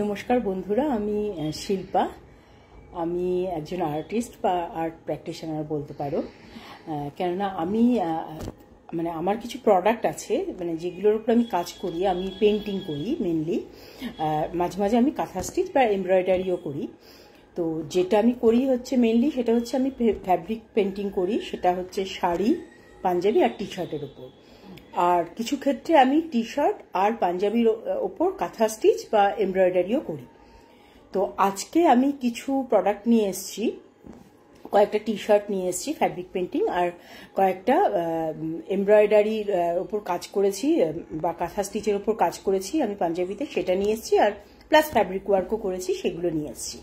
নমস্কার বন্ধুরা, আমি শিল্পা। আমি একজন আর্টিস্ট বা আর্ট প্র্যাকটিশনার বলতে পারো। কেননা আমি আমার কিছু প্রোডাক্ট আছে যেগুলোর উপর আমি কাজ করি। আমি পেন্টিং করি মেনলি, মাঝে মাঝে আমি কাঁথা স্টিচ বা এমব্রয়ডারিও করি। তো যেটা আমি করি হচ্ছে মেনলি সেটা হচ্ছে আমি ফ্যাব্রিক পেন্টিং করি। সেটা হচ্ছে শাড়ি, পাঞ্জাবি আর টি শার্টের উপর। আর কিছু ক্ষেত্রে আমি টি শার্ট আর পাঞ্জাবির ওপর কাঁথা স্টিচ বা এমব্রয়ডারিও করি। তো আজকে আমি কিছু প্রোডাক্ট নিয়ে এসেছি। কয়েকটা টি শার্ট নিয়ে এসেছি ফ্যাব্রিক পেন্টিং, আর কয়েকটা এমব্রয়ডারির ওপর কাজ করেছি বা কাঁথা স্টিচের ওপর কাজ করেছি আমি পাঞ্জাবিতে, সেটা নিয়ে এসেছি। আর প্লাস ফ্যাব্রিক ওয়ার্কও করেছি, সেগুলো নিয়ে এসেছি।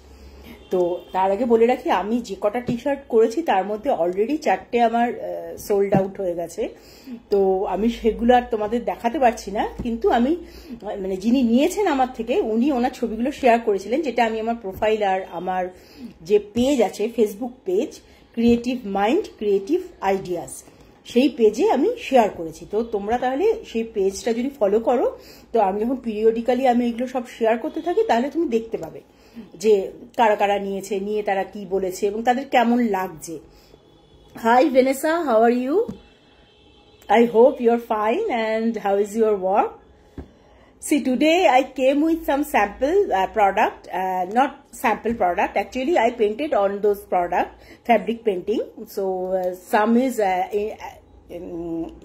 তো তার আগে বলে রাখি, আমি যে কটা টি শার্ট করেছি তার মধ্যে অলরেডি 4টে আমার সোল্ড আউট হয়ে গেছে। তো আমি সেগুলো আর তোমাদের দেখাতে পারছি না, কিন্তু আমি যিনি নিয়েছেন আমার থেকে উনি ওনার ছবিগুলো শেয়ার করেছিলেন, যেটা আমি আমার প্রোফাইল আর আমার যে পেজ আছে Facebook page creative mind creative ideas, সেই পেজে আমি শেয়ার করেছি। তো তোমরা তাহলে সেই পেজটা যদি ফলো করো, তো আমি যখন পিরিয়ডিক্যালি আমি এগুলো সব শেয়ার করতে থাকি তাহলে তুমি দেখতে পাবে যে কারা কারা নিয়েছে, নিয়ে তারা কি বলেছে এবং তাদের কেমন লাগছে। Hi Vanessa, how are you? I hope you're fine, and how is your work? See, today I came with some sample product, not sample product. Actually, I painted on those product, fabric painting. So some is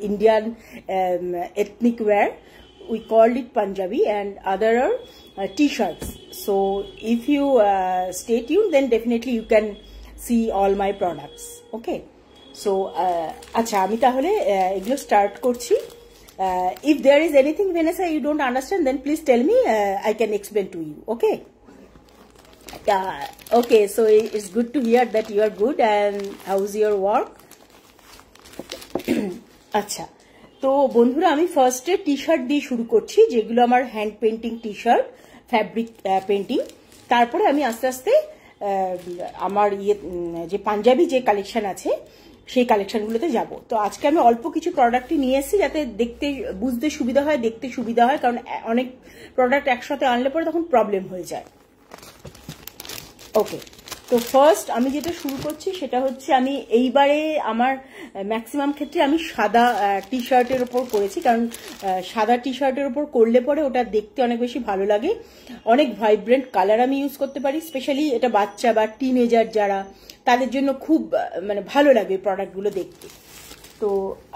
Indian ethnic wear. We called it Punjabi, and other are t-shirts. So if you stay tuned, then definitely you can see all my products. Okay. So আচ্ছা, আমি তাহলে এগুলো start করছি। If there is anything, Vanessa, you don't understand, then please tell me. I can explain to you. Okay. Okay. So it's good to hear that you are good, and how's your work? আচ্ছা, তো বন্ধুরা, আমি ফার্স্টে T shirt দিয়ে শুরু করছি, যেগুলো আমার হ্যান্ড পেন্টিং টি শার্ট, ফ্যাব্রিক পেন্টিং। তারপরে আমি আস্তে আস্তে আমার যে পাঞ্জাবি যে কালেকশন আছে সেই কালেকশনগুলোতে যাব। তো আজকে আমি অল্প কিছু প্রোডাক্টই নিয়ে এসেছি, যাতে দেখতে বুঝতে সুবিধা হয়, দেখতে সুবিধা হয়, কারণ অনেক প্রোডাক্ট একসাথে আনলে পরে তখন প্রবলেম হয়ে যায়। ওকে, তো ফার্স্ট আমি যেটা শুরু করছি সেটা হচ্ছে, আমি এইবারে আমার ম্যাক্সিমাম ক্ষেত্রে আমি সাদা টি শার্টের ওপর করেছি, কারণ সাদা টি শার্টের ওপর করলে পরে ওটা দেখতে অনেক বেশি ভালো লাগে। অনেক ভাইব্রেন্ট কালার আমি ইউজ করতে পারি, স্পেশালি এটা বাচ্চা বা টিনেজার যারা, তাদের জন্য খুব ভালো লাগে প্রোডাক্টগুলো দেখতে। তো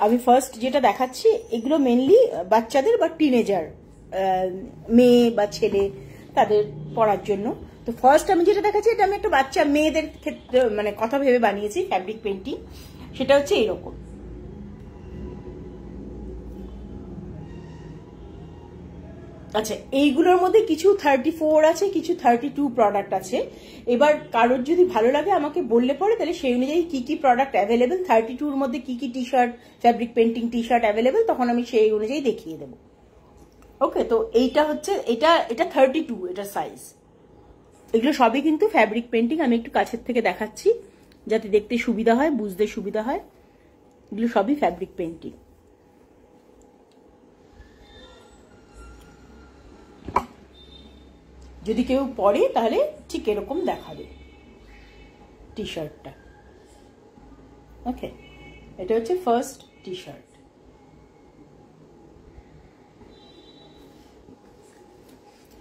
আমি ফার্স্ট যেটা দেখাচ্ছি, এগুলো মেনলি বাচ্চাদের বা টিনেজার, মেয়ে বা ছেলে, তাদের পরার জন্য। তো ফার্স্ট আমি যেটা দেখাচ্ছি, এটা আমি একটা বাচ্চা মেয়েদের ক্ষেত্রে কথা ভেবে বানিয়েছি ফ্যাব্রিক পেন্টিং। সেটা হচ্ছে এরকম। আচ্ছা, এইগুলোর মধ্যে কিছু 34 আছে, কিছু 32 প্রোডাক্ট আছে। এবার কারোর যদি ভালো লাগে আমাকে বললে পরে, তাহলে সেই অনুযায়ী কি কি প্রোডাক্ট অ্যাভেলেবেল, 32-র মধ্যে কি কি টি shirt, fabric painting T shirt available, তখন আমি সেই অনুযায়ী দেখিয়ে দেবো। ওকে, তো এইটা হচ্ছে এটা 32 এটা সাইজ। এগুলো সবই কিন্তু ফ্যাব্রিক পেন্টিং। আমি একটু কাছের থেকে দেখাচ্ছি যাতে দেখতে সুবিধা হয়, বুঝতে সুবিধা হয়। এগুলো সবই ফ্যাব্রিক পেন্টিং। যদি কেউ পরে তাহলে ঠিক এরকম দেখাবে টি শার্টটা। ওকে, এটা হচ্ছে ফার্স্ট টি শার্ট।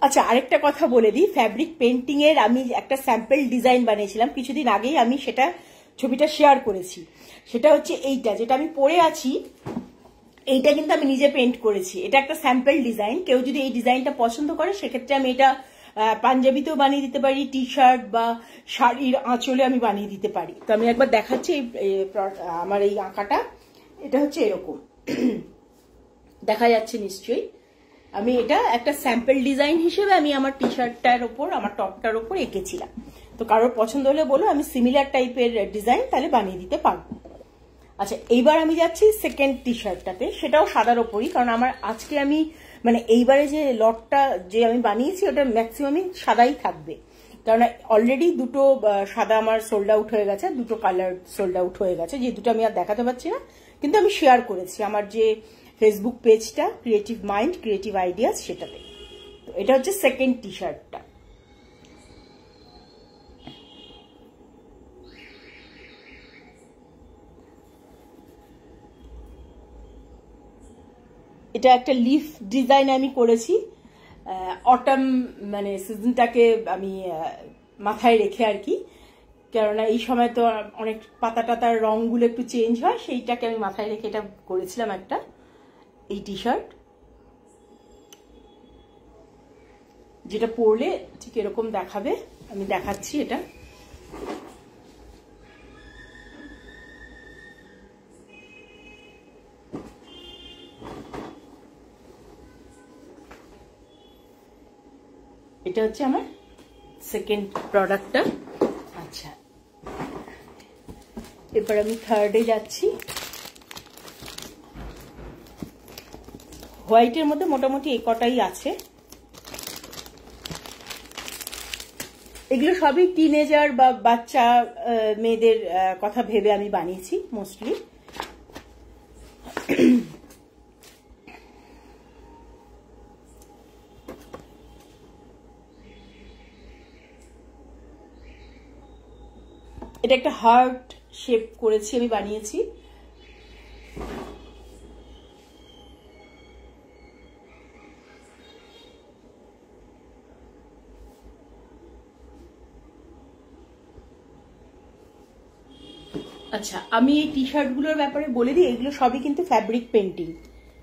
আচ্ছা, আরেকটা কথা বলে দিই, ফ্যাব্রিক পেন্টিং এর আমি একটা স্যাম্পল ডিজাইন বানিয়েছিলাম কিছুদিন আগেই, আমি সেটা ছবিটা শেয়ার করেছি। সেটা হচ্ছে এইটা, যেটা আমি পরে আছি, এইটা কিন্তু আমি নিজে পেন্ট করেছি। এটা একটা স্যাম্পল ডিজাইন। কেউ যদি এই ডিজাইনটা পছন্দ করে, সেক্ষেত্রে আমি এটা পাঞ্জাবিতেও বানিয়ে দিতে পারি, টি শার্ট বা শাড়ির আঁচলে আমি বানিয়ে দিতে পারি। তো আমি একবার দেখাচ্ছি আমার এই আঁকাটা। এটা হচ্ছে এরকম, দেখা যাচ্ছে নিশ্চয়ই। আমি এটা একটা স্যাম্পল ডিজাইন হিসেবে আমি আমার টি শার্টটার ওপর, আমার টপটার ওপর এঁকেছিলাম। তো কারোর পছন্দ হলে বলো, আমি সিমিলার টাইপের ডিজাইন তাহলে বানিয়ে দিতে পারবো। আচ্ছা, এইবার আমি যাচ্ছি সেকেন্ড টি শার্টটাতে। সেটাও সাদার ওপরই, কারণ আমার আজকে আমি এইবারে যে লটটা যে আমি বানিয়েছি ওটা ম্যাক্সিমামই সাদাই থাকবে, কারণ অলরেডি দুটো সাদা আমার সোল্ড আউট হয়ে গেছে, দুটো কালার সোল্ড আউট হয়ে গেছে, যে দুটো আমি আর দেখাতে পারছি না, কিন্তু আমি শেয়ার করেছি আমার যে ফেসবুক পেজটা ক্রিয়েটিভ মাইন্ড ক্রিয়েটিভ আইডিয়াস, সেটাতে। তো এটা হচ্ছে সেকেন্ড টি শার্টটা। এটা একটা লিফ ডিজাইন আমি করেছি, অটাম মানে সিজনটাকে আমি মাথায় রেখে আর কি, কেননা এই সময় তো অনেক পাতা টাতার রঙগুলো একটু চেঞ্জ হয়, সেইটাকে আমি মাথায় রেখে এটা করেছিলাম একটা এই টি শার্ট, যেটা পরলে ঠিক এরকম দেখাবে। আমি দেখাচ্ছি এটা। এটা হচ্ছে আমার সেকেন্ড প্রোডাক্টটা। আচ্ছা, এরপর আমি থার্ডে যাচ্ছি। হোয়াইটের মধ্যে মোটামুটি এই কটাই আছে। এগুলো সবই টিনেজার বা বাচ্চা মেয়েদের কথা ভেবে আমি বানিয়েছি মোস্টলি। এটা একটা হার্ট শেপ করেছি, আমি বানিয়েছি। আচ্ছা, আমি এই টি শার্টগুলোর ব্যাপারে বলে দিই, এগুলো সবই কিন্তু ফ্যাব্রিক পেন্টিং,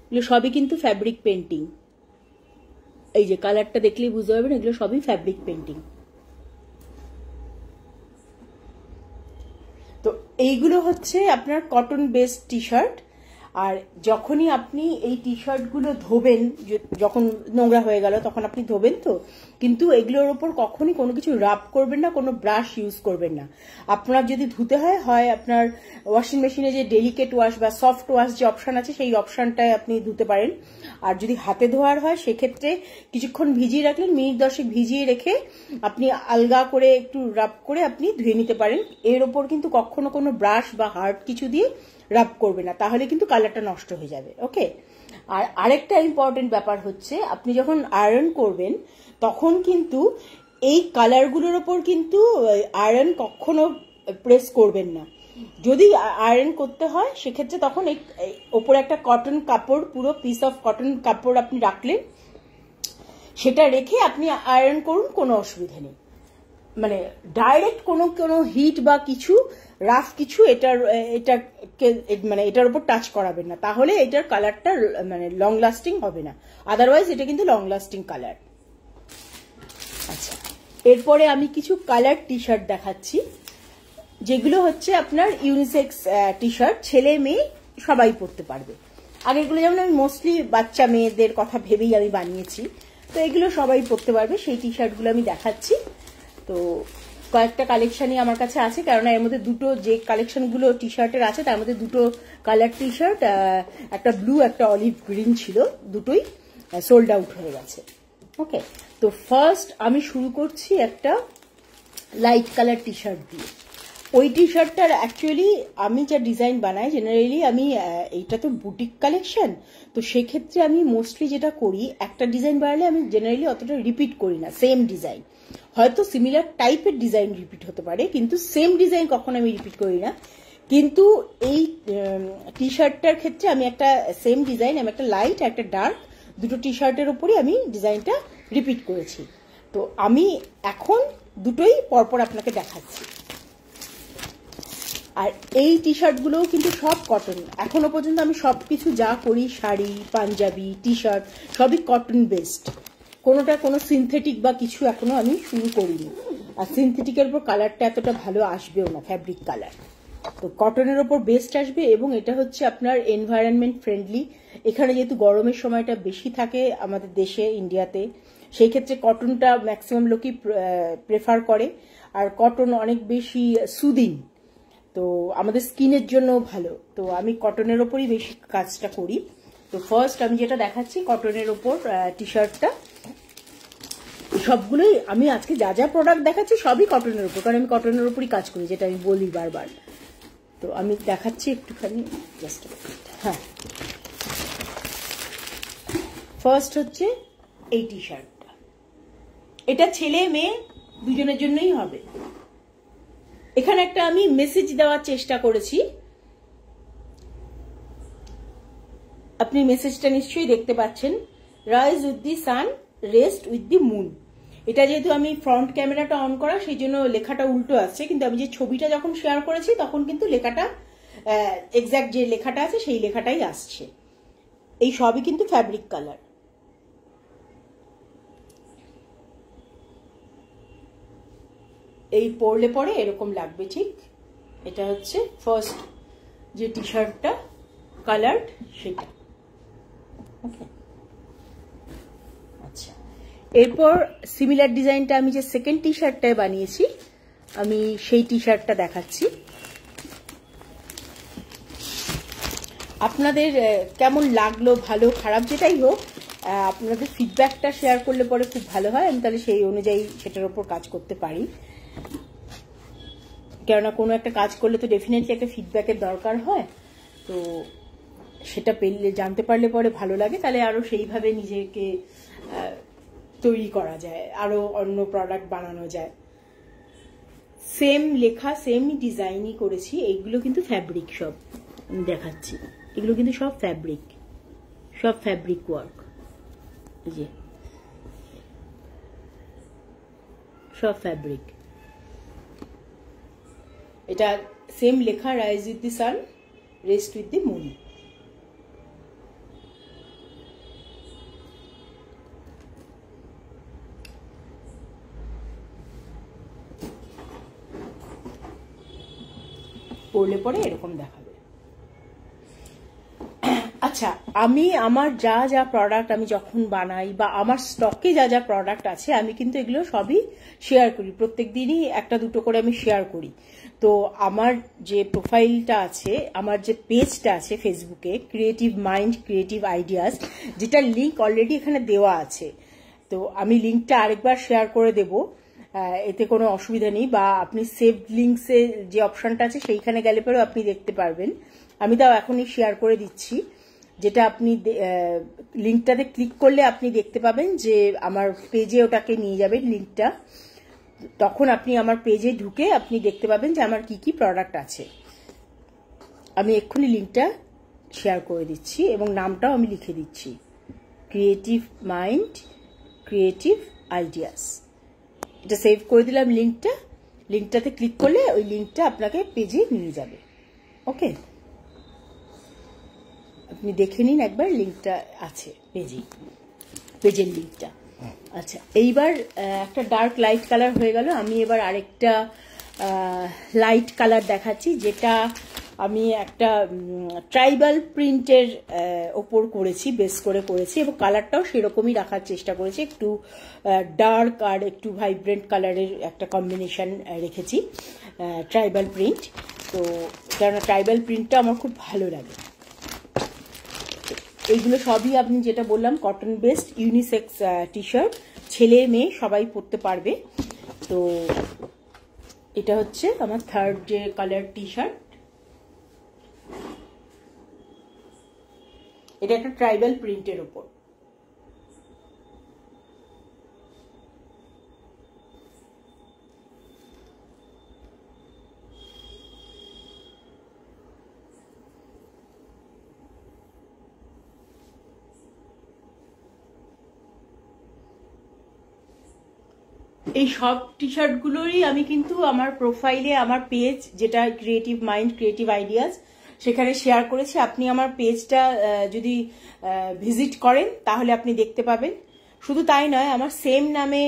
এগুলো সবই কিন্তু ফ্যাব্রিক পেন্টিং। এই যে কালারটা দেখলেই বুঝতে পারবেন এগুলো সবই ফ্যাব্রিক পেন্টিং। তো এইগুলো হচ্ছে আপনার কটন বেসড টি শার্ট। আর যখনই আপনি এই টি শার্টগুলো ধোবেন, যখন নোংরা হয়ে গেল তখন আপনি ধোবেন, তো কিন্তু এগুলোর ওপর কখনই কোনো কিছু রাব করবেন না, কোনো ব্রাশ ইউজ করবেন না। আপনার যদি ধুতে হয়, হয় আপনার ওয়াশিং মেশিনে যে ডেলিকেট ওয়াশ বা সফট ওয়াশ যে অপশান আছে সেই অপশানটায় আপনি ধুতে পারেন। আর যদি হাতে ধোয়ার হয় সেক্ষেত্রে কিছুক্ষণ ভিজিয়ে রাখলেন, মিনিট 10 ভিজিয়ে রেখে আপনি আলগা করে একটু রাব করে আপনি ধুয়ে নিতে পারেন। এর ওপর কিন্তু কখনো কোনো ব্রাশ বা হার্ড কিছু দিয়ে রাব করবে না, তাহলে কিন্তু কালারটা নষ্ট হয়ে যাবে। ওকে। আর আরেকটা ইম্পর্টেন্ট ব্যাপার হচ্ছে, আপনি যখন আয়রন করবেন তখন কিন্তু এই কালারগুলোর ওপর কিন্তু আয়রন কখনো প্রেস করবেন না। যদি আয়রন করতে হয় সেক্ষেত্রে তখন এই ওপরে একটা কটন কাপড়, পুরো পিস অফ কটন কাপড় আপনি রাখলেন, সেটা রেখে আপনি আয়রন করুন, কোনো অসুবিধা নেই। মানে ডাইরেক্ট কোনো হিট বা কিছু রাফ কিছু এটার উপর টাচ করাবেন না, তাহলে এটার কালারটা মানে লং লাস্টিং হবে না। আদারওয়াইজ এটা কিন্তু লং লাস্টিং কালার। আচ্ছা, এরপরে আমি কিছু কালার টি শার্ট দেখাচ্ছি, যেগুলো হচ্ছে আপনার ইউনিসেক্স টি শার্ট, ছেলে মেয়ে সবাই পরতে পারবে। আগেরগুলো যেমন আমি মোস্টলি বাচ্চা মেয়েদের কথা ভেবেই আমি বানিয়েছি, তো এগুলো সবাই পরতে পারবে, সেই টি শার্টগুলো আমি দেখাচ্ছি। তো কয়েকটা কালেকশনই আমার কাছে আছে, কারণ এর মধ্যে দুটো যে কালেকশনগুলো টি শার্টের আছে তার মধ্যে দুটো কালার টি শার্ট, একটা ব্লু একটা অলিভ গ্রিন ছিল, দুটোই সোল্ড আউট হয়ে গেছে। ওকে, তো ফার্স্ট আমি শুরু করছি একটা লাইট কালার টি শার্ট দিয়ে। ওই টি শার্টটার অ্যাকচুয়ালি আমি যা ডিজাইন বানাই জেনারেলি, আমি এইটা তো বুটিক কালেকশন, তো সেক্ষেত্রে আমি মোস্টলি যেটা করি, একটা ডিজাইন বানালে আমি জেনারেলি অতটা রিপিট করি না সেম ডিজাইন। হয়তো সিমিলার টাইপের ডিজাইন রিপিট হতে পারে, কিন্তু সেম ডিজাইন কখনো আমি রিপিট করি না। কিন্তু এই টি শার্টটার ক্ষেত্রে আমি একটা সেম ডিজাইন, আমি একটা লাইট একটা ডার্ক দুটো টি শার্টের উপরই আমি ডিজাইনটা রিপিট করেছি। তো আমি এখন দুটোই পরপর আপনাকে দেখাচ্ছি। আর এই টি শার্টগুলোও কিন্তু সব কটন। এখনো পর্যন্ত আমি সব কিছু যা করি, শাড়ি, পাঞ্জাবি, টি শার্ট, সবই কটন বেসড। কোনোটা কোনো সিনথেটিক বা কিছু এখনো আমি শুরু করিনি। আর সিনথেটিকের উপর কালারটা এতটা ভালো আসবেও না, ফ্যাব্রিক কালার। তো কটনের ওপর বেস্ট আসবে, এবং এটা হচ্ছে আপনার এনভায়রনমেন্ট ফ্রেন্ডলি। এখানে যেহেতু গরমের সময়টা বেশি থাকে আমাদের দেশে, ইন্ডিয়াতে, সেই ক্ষেত্রে কটনটা ম্যাক্সিমাম লোকই প্রেফার করে। আর কটন অনেক বেশি সুদিং, তো আমাদের স্কিনের জন্য ভালো। তো আমি কটনের ওপরই বেশি কাজটা করি। তো ফার্স্ট আমি যেটা দেখাচ্ছি কটনের ওপর টি শার্টটা, সবগুলোই আমি আজকে যা যা প্রোডাক্ট দেখাচ্ছি সবই কটনের উপর, কারণ আমি কটনের উপরই কাজ করি, যেটা আমি বলি বারবার। তো আমি দেখাচ্ছি একটুখানি জাস্ট। হ্যাঁ, ফার্স্ট হচ্ছে এই টি শার্টটা। এটা ছেলে মেয়ে দুজনের জন্যই হবে। এখানে একটা আমি মেসেজ দেওয়ার চেষ্টা করেছি, আপনি মেসেজটা নিশ্চয়ই দেখতে পাচ্ছেন, rise with the sun, rest with the moon. এটা যেহেতু আমি ফ্রন্ট ক্যামেরাটা অন করা, সেই জন্য লেখাটা উল্টো আসছে, কিন্তু আমি যে ছবিটা যখন শেয়ার করেছি তখন কিন্তু লেখাটা এক্স্যাক্ট যে লেখাটা আছে সেই লেখাটাই আসছে। এই সবই কিন্তু ফ্যাব্রিক কালার। এই পরলে পরে এরকম লাগবে ঠিক। এটা হচ্ছে ফার্স্ট যে টি শার্টটা কালার সেটা। ওকে, আচ্ছা, এরপর সিমিলার ডিজাইনটা আমি যে সেকেন্ড টি শার্টটায় বানিয়েছি, আমি সেই টি শার্টটা দেখাচ্ছি। আপনাদের কেমন লাগলো, ভালো খারাপ যেটাই হোক, আপনাদের ফিডব্যাকটা শেয়ার করলে পরে খুব ভালো হয়। আমি তাহলে সেই অনুযায়ী সেটার উপর কাজ করতে পারি। কেননা কোনো একটা কাজ করলে তো ডেফিনেটলি একটা ফিডব্যাকের দরকার হয়, তো সেটা পেলে জানতে পারলে পরে ভালো লাগে, তাহলে আরো সেইভাবে নিজেকে তৈরি করা যায়, আরো অন্য প্রোডাক্ট বানানো যায়। সেম লেখা সেম ডিজাইনই করেছি। এইগুলো কিন্তু ফ্যাব্রিক, সব আমি দেখাচ্ছি, এগুলো কিন্তু সব ফ্যাব্রিক, সব ফ্যাব্রিক ওয়ার্ক, এই যে সব ফ্যাব্রিক। এটা সেম লেখা, rise with the sun, rest with the moon. পরলে পরে এরকম দেখাবে। আচ্ছা, আমি আমার যা যা প্রোডাক্ট আমি যখন বানাই বা আমার স্টকে যা যা প্রোডাক্ট আছে, আমি কিন্তু এগুলো সবই শেয়ার করি। প্রত্যেক দিনই একটা দুটো করে আমি শেয়ার করি। তো আমার যে প্রোফাইলটা আছে, আমার যে পেজটা আছে ফেসবুকে, ক্রিয়েটিভ মাইন্ড ক্রিয়েটিভ আইডিয়াস, যেটা লিঙ্ক অলরেডি এখানে দেওয়া আছে, তো আমি লিঙ্কটা আরেকবার শেয়ার করে দেব, এতে কোনো অসুবিধা নেই। বা আপনি সেভ লিঙ্কসে যে অপশনটা আছে সেইখানে গেলে পরেও আপনি দেখতে পারবেন। আমি তাও এখনই শেয়ার করে দিচ্ছি, যেটা আপনি লিঙ্কটাতে ক্লিক করলে আপনি দেখতে পাবেন যে আমার পেজে ওটাকে নিয়ে যাবেন লিঙ্কটা। তখন আপনি আমার পেজে ঢুকে আপনি দেখতে পাবেন যে আমার কি কি প্রোডাক্ট আছে। আমি এক্ষুনি লিঙ্কটা শেয়ার করে দিচ্ছি এবং নামটাও আমি লিখে দিচ্ছি, ক্রিয়েটিভ মাইন্ড ক্রিয়েটিভ আইডিয়াস। এটা সেভ করে দিলাম লিঙ্কটা। লিঙ্কটাতে ক্লিক করলে ওই লিঙ্কটা আপনাকে পেজে নিয়ে যাবে। ওকে, আপনি দেখে নিন একবার, লিঙ্কটা আছে পেজে, পেজের লিঙ্কটা। আচ্ছা, এইবার একটা ডার্ক লাইট কালার হয়ে গেল। আমি এবার আরেকটা লাইট কালার দেখাচ্ছি, যেটা আমি একটা ট্রাইবাল প্রিন্টের ওপর করেছি, বেস করে করেছি, এবং কালারটাও সেরকমই রাখার চেষ্টা করেছি। একটু ডার্ক আর একটু ভাইব্রেন্ট কালারের একটা কম্বিনেশন রেখেছি, ট্রাইবাল প্রিন্ট। তো কেননা ট্রাইবাল প্রিন্টটা আমার খুব ভালো লাগে। এইগুলো সবই আপনি যেটা বললাম cotton based unisex T shirt, ছেলে মেয়ে সবাই পরতে পারবে। তো এটা হচ্ছে আমার থার্ড যে কালার টি শার্ট, এটা একটা ট্রাইবাল প্রিন্টের ওপর। এই সব টি শার্টগুলোরই আমি কিন্তু আমার প্রোফাইলে, আমার পেজ যেটা ক্রিয়েটিভ মাইন্ড ক্রিয়েটিভ আইডিয়াস, সেখানে শেয়ার করেছি। আপনি আমার পেজটা যদি ভিজিট করেন তাহলে আপনি দেখতে পাবেন। শুধু তাই নয়, আমার সেম নামে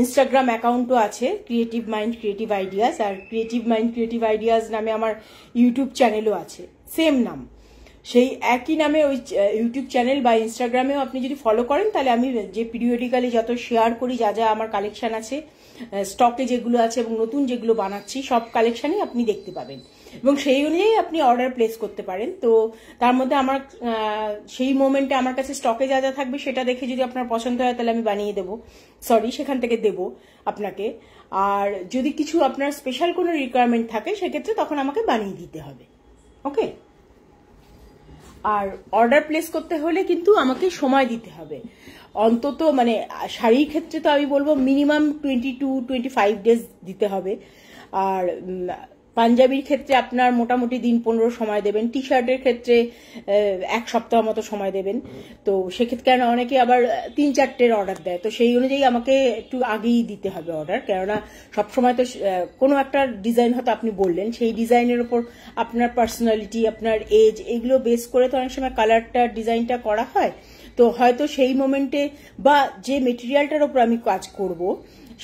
ইনস্টাগ্রাম অ্যাকাউন্টও আছে, ক্রিয়েটিভ মাইন্ড ক্রিয়েটিভ আইডিয়াস, আর ক্রিয়েটিভ মাইন্ড ক্রিয়েটিভ আইডিয়াস নামে আমার ইউটিউব চ্যানেলও আছে, সেম নাম। সেই একই নামে ওই ইউটিউব চ্যানেল বা ইনস্টাগ্রামেও আপনি যদি ফলো করেন, তাহলে আমি যে পিরিয়ডিক্যালি যত শেয়ার করি, যা যা আমার কালেকশন আছে, স্টকে যেগুলো আছে এবং নতুন যেগুলো বানাচ্ছি, সব কালেকশনই আপনি দেখতে পাবেন এবং সেই অনুযায়ী আপনি অর্ডার প্লেস করতে পারেন। তো তার মধ্যে আমার সেই মোমেন্টে আমার কাছে স্টকে যা যা থাকবে সেটা দেখে যদি আপনার পছন্দ হয় তাহলে আমি বানিয়ে দেবো, সেখান থেকে দেবো আপনাকে। আর যদি কিছু আপনার স্পেশাল কোনো রিকোয়ারমেন্ট থাকে সেক্ষেত্রে তখন আমাকে বানিয়ে দিতে হবে। ওকে, আর অর্ডার প্লেস করতে হলে কিন্তু আমাকে সময় দিতে হবে, অন্তত মানে শাড়ির ক্ষেত্রে তো আমি বলবো মিনিমাম 22-25 ডেজ দিতে হবে। আর পাঞ্জাবির ক্ষেত্রে আপনার মোটামুটি দিন 15 সময় দেবেন, টি শার্টের ক্ষেত্রে 1 সপ্তাহ মতো সময় দেবেন। তো সেক্ষেত্রে কেন অনেকে আবার 3-4টের অর্ডার দেয়, তো সেই অনুযায়ী আমাকে একটু আগেই দিতে হবে অর্ডার, কেননা সবসময় তো কোনো একটা ডিজাইন হয়তো আপনি বললেন, সেই ডিজাইনের উপর আপনার পার্সোনালিটি, আপনার এজ, এগুলো বেস করে তো অনেক সময় কালারটা ডিজাইনটা করা হয়। তো হয়তো সেই মোমেন্টে বা যে মেটেরিয়ালটার উপর আমি কাজ করব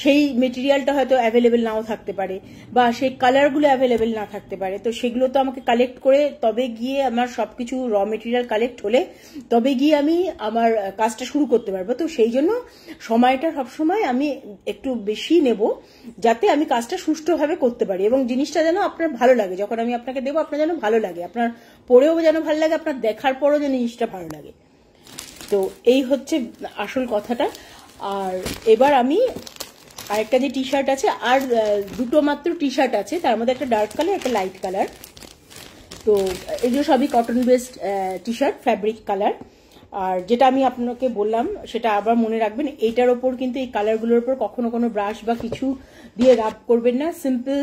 সেই মেটেরিয়ালটা হয়তো অ্যাভেলেবেল নাও থাকতে পারে, বা সেই কালারগুলো অ্যাভেলেবেল না থাকতে পারে। তো সেগুলো তো আমাকে কালেক্ট করে তবে গিয়ে আমার সবকিছু র মেটেরিয়াল কালেক্ট হলে তবে গিয়ে আমি আমার কাজটা শুরু করতে পারবো। তো সেই জন্য সময়টা সবসময় আমি একটু বেশি নেব, যাতে আমি কাজটা সুষ্ঠুভাবে করতে পারি এবং জিনিসটা যেন আপনার ভালো লাগে। যখন আমি আপনাকে দেবো আপনার যেন ভালো লাগে, আপনার পরেও যেন ভালো লাগে, আপনার দেখার পরও যেন জিনিসটা ভালো লাগে। তো এই হচ্ছে আসল কথাটা। আর এবার আমি আরেকটা যে টি শার্ট আছে, আর দুটো মাত্র টি শার্ট আছে, তার মধ্যে একটা ডার্ক কালার, একটা লাইট কালার। তো এগুলো সবই cotton based T shirt, fabric colour. আর যেটা আমি আপনাকে বললাম সেটা আবার মনে রাখবেন, এইটার ওপর কিন্তু এই কালারগুলোর ওপর কখনো কোনো ব্রাশ বা কিছু দিয়ে রাব করবেন না, সিম্পল